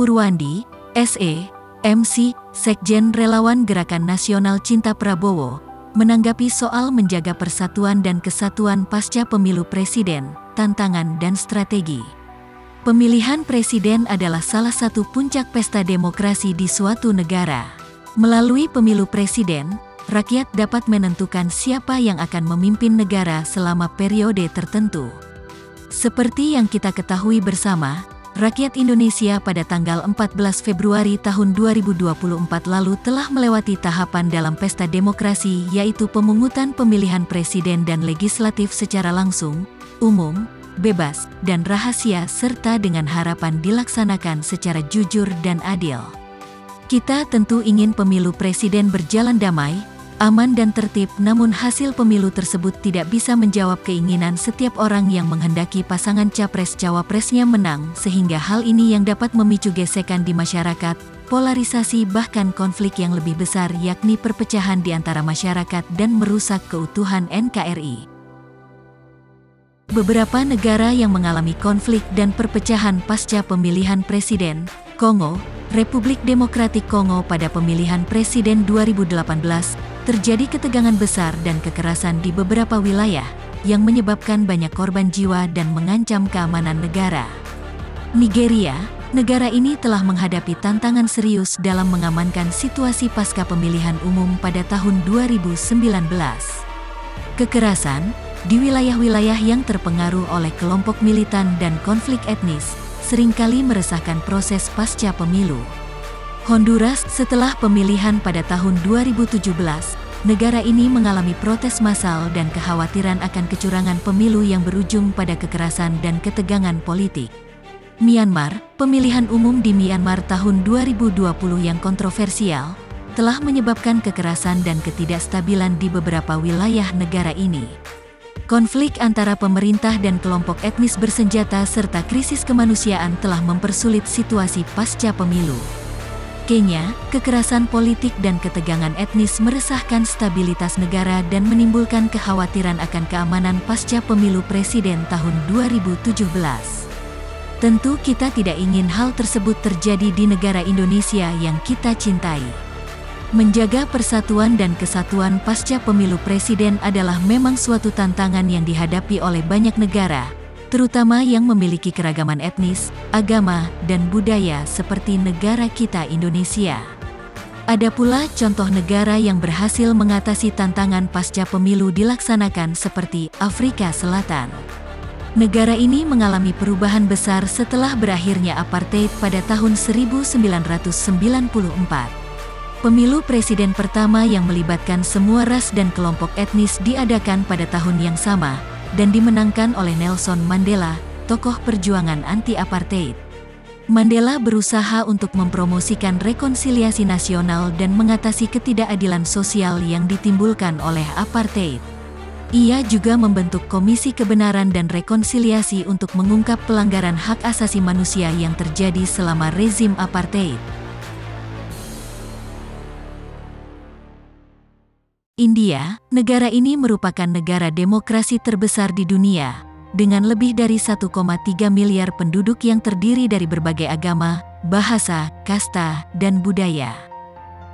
Purwandi, SE, MC, Sekjen Relawan Gerakan Nasional Cinta Prabowo, menanggapi soal menjaga persatuan dan kesatuan pasca pemilu presiden, tantangan dan strategi. Pemilihan presiden adalah salah satu puncak pesta demokrasi di suatu negara. Melalui pemilu presiden, rakyat dapat menentukan siapa yang akan memimpin negara selama periode tertentu. Seperti yang kita ketahui bersama, rakyat Indonesia pada tanggal 14 Februari tahun 2024 lalu telah melewati tahapan dalam pesta demokrasi, yaitu pemungutan pemilihan presiden dan legislatif secara langsung, umum, bebas, dan rahasia serta dengan harapan dilaksanakan secara jujur dan adil. Kita tentu ingin pemilu presiden berjalan damai, aman dan tertib, namun hasil pemilu tersebut tidak bisa menjawab keinginan setiap orang yang menghendaki pasangan capres-cawapresnya menang, sehingga hal ini yang dapat memicu gesekan di masyarakat, polarisasi bahkan konflik yang lebih besar, yakni perpecahan di antara masyarakat dan merusak keutuhan NKRI. Beberapa negara yang mengalami konflik dan perpecahan pasca pemilihan presiden, Kongo, Republik Demokratik Kongo pada pemilihan presiden 2018, terjadi ketegangan besar dan kekerasan di beberapa wilayah, yang menyebabkan banyak korban jiwa dan mengancam keamanan negara. Nigeria, negara ini telah menghadapi tantangan serius dalam mengamankan situasi pasca pemilihan umum pada tahun 2019. Kekerasan di wilayah-wilayah yang terpengaruh oleh kelompok militan dan konflik etnis, seringkali meresahkan proses pasca pemilu. Honduras, setelah pemilihan pada tahun 2017, negara ini mengalami protes massal dan kekhawatiran akan kecurangan pemilu yang berujung pada kekerasan dan ketegangan politik. Myanmar, pemilihan umum di Myanmar tahun 2020 yang kontroversial, telah menyebabkan kekerasan dan ketidakstabilan di beberapa wilayah negara ini. Konflik antara pemerintah dan kelompok etnis bersenjata serta krisis kemanusiaan telah mempersulit situasi pasca pemilu. Kenya, kekerasan politik dan ketegangan etnis meresahkan stabilitas negara dan menimbulkan kekhawatiran akan keamanan pasca pemilu presiden tahun 2017. Tentu kita tidak ingin hal tersebut terjadi di negara Indonesia yang kita cintai. Menjaga persatuan dan kesatuan pasca pemilu presiden adalah memang suatu tantangan yang dihadapi oleh banyak negara, terutama yang memiliki keragaman etnis, agama, dan budaya seperti negara kita Indonesia. Ada pula contoh negara yang berhasil mengatasi tantangan pasca pemilu dilaksanakan seperti Afrika Selatan. Negara ini mengalami perubahan besar setelah berakhirnya apartheid pada tahun 1994. Pemilu presiden pertama yang melibatkan semua ras dan kelompok etnis diadakan pada tahun yang sama, dan dimenangkan oleh Nelson Mandela, tokoh perjuangan anti-apartheid. Mandela berusaha untuk mempromosikan rekonsiliasi nasional dan mengatasi ketidakadilan sosial yang ditimbulkan oleh apartheid. Ia juga membentuk Komisi Kebenaran dan Rekonsiliasi untuk mengungkap pelanggaran hak asasi manusia yang terjadi selama rezim apartheid. India, negara ini merupakan negara demokrasi terbesar di dunia, dengan lebih dari 1,3 miliar penduduk yang terdiri dari berbagai agama, bahasa, kasta, dan budaya.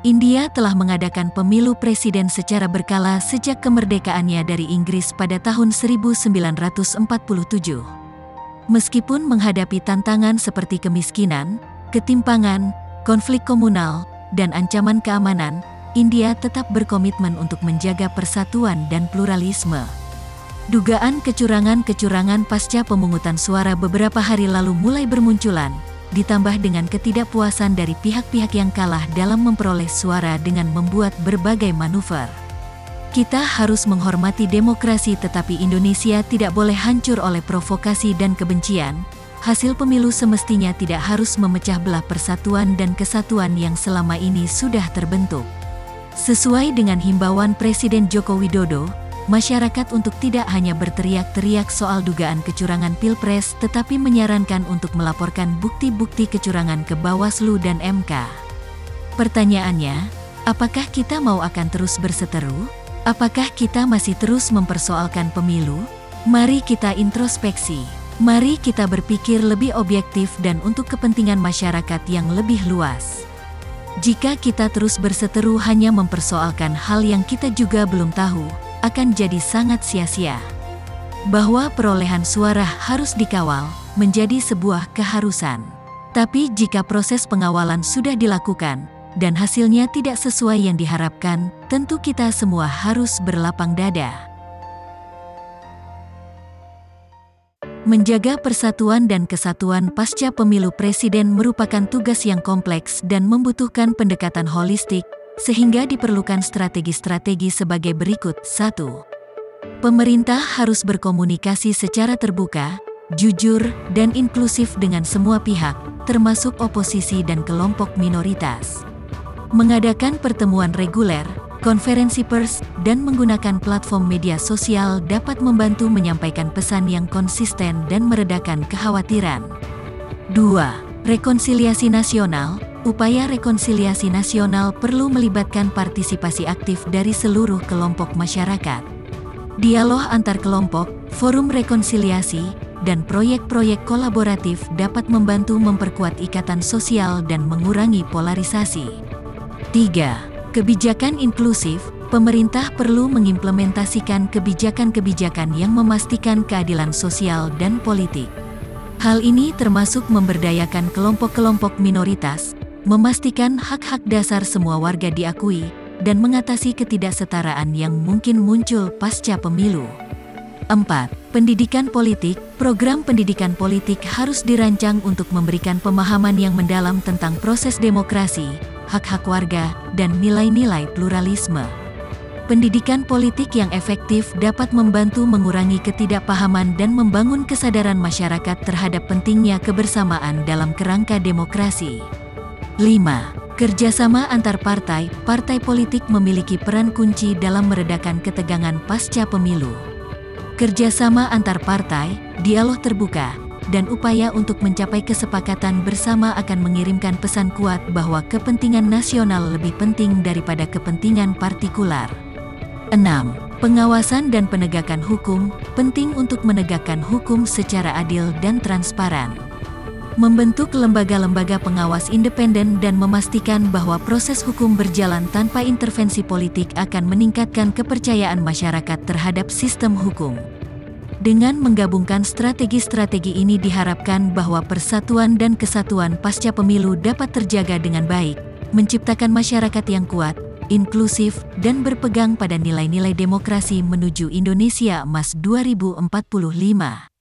India telah mengadakan pemilu presiden secara berkala sejak kemerdekaannya dari Inggris pada tahun 1947. Meskipun menghadapi tantangan seperti kemiskinan, ketimpangan, konflik komunal, dan ancaman keamanan, India tetap berkomitmen untuk menjaga persatuan dan pluralisme. Dugaan kecurangan-kecurangan pasca pemungutan suara beberapa hari lalu mulai bermunculan, ditambah dengan ketidakpuasan dari pihak-pihak yang kalah dalam memperoleh suara dengan membuat berbagai manuver. Kita harus menghormati demokrasi, tetapi Indonesia tidak boleh hancur oleh provokasi dan kebencian. Hasil pemilu semestinya tidak harus memecah belah persatuan dan kesatuan yang selama ini sudah terbentuk. Sesuai dengan himbauan Presiden Joko Widodo, masyarakat untuk tidak hanya berteriak-teriak soal dugaan kecurangan Pilpres, tetapi menyarankan untuk melaporkan bukti-bukti kecurangan ke Bawaslu dan MK. Pertanyaannya, apakah kita mau akan terus berseteru? Apakah kita masih terus mempersoalkan pemilu? Mari kita introspeksi. Mari kita berpikir lebih objektif dan untuk kepentingan masyarakat yang lebih luas. Jika kita terus berseteru hanya mempersoalkan hal yang kita juga belum tahu, akan jadi sangat sia-sia. Bahwa perolehan suara harus dikawal, menjadi sebuah keharusan. Tapi jika proses pengawalan sudah dilakukan, dan hasilnya tidak sesuai yang diharapkan, tentu kita semua harus berlapang dada. Menjaga persatuan dan kesatuan pasca pemilu presiden merupakan tugas yang kompleks dan membutuhkan pendekatan holistik, sehingga diperlukan strategi-strategi sebagai berikut. 1. Pemerintah harus berkomunikasi secara terbuka, jujur, dan inklusif dengan semua pihak, termasuk oposisi dan kelompok minoritas. Mengadakan pertemuan reguler, konferensi pers, dan menggunakan platform media sosial dapat membantu menyampaikan pesan yang konsisten dan meredakan kekhawatiran. 2. Rekonsiliasi nasional. Upaya rekonsiliasi nasional perlu melibatkan partisipasi aktif dari seluruh kelompok masyarakat. Dialog antar kelompok, forum rekonsiliasi, dan proyek-proyek kolaboratif dapat membantu memperkuat ikatan sosial dan mengurangi polarisasi. 3. Kebijakan inklusif. Pemerintah perlu mengimplementasikan kebijakan-kebijakan yang memastikan keadilan sosial dan politik. Hal ini termasuk memberdayakan kelompok-kelompok minoritas, memastikan hak-hak dasar semua warga diakui, dan mengatasi ketidaksetaraan yang mungkin muncul pasca pemilu. 4. Pendidikan politik. Program pendidikan politik harus dirancang untuk memberikan pemahaman yang mendalam tentang proses demokrasi, hak-hak warga, dan nilai-nilai pluralisme. Pendidikan politik yang efektif dapat membantu mengurangi ketidakpahaman dan membangun kesadaran masyarakat terhadap pentingnya kebersamaan dalam kerangka demokrasi. 5. Kerjasama antar partai. Partai politik memiliki peran kunci dalam meredakan ketegangan pasca pemilu. Kerjasama antar partai, dialog terbuka, dan upaya untuk mencapai kesepakatan bersama akan mengirimkan pesan kuat bahwa kepentingan nasional lebih penting daripada kepentingan partikular. 6. Pengawasan dan penegakan hukum. Penting untuk menegakkan hukum secara adil dan transparan. Membentuk lembaga-lembaga pengawas independen dan memastikan bahwa proses hukum berjalan tanpa intervensi politik akan meningkatkan kepercayaan masyarakat terhadap sistem hukum. Dengan menggabungkan strategi-strategi ini diharapkan bahwa persatuan dan kesatuan pasca pemilu dapat terjaga dengan baik, menciptakan masyarakat yang kuat, inklusif, dan berpegang pada nilai-nilai demokrasi menuju Indonesia Emas 2045.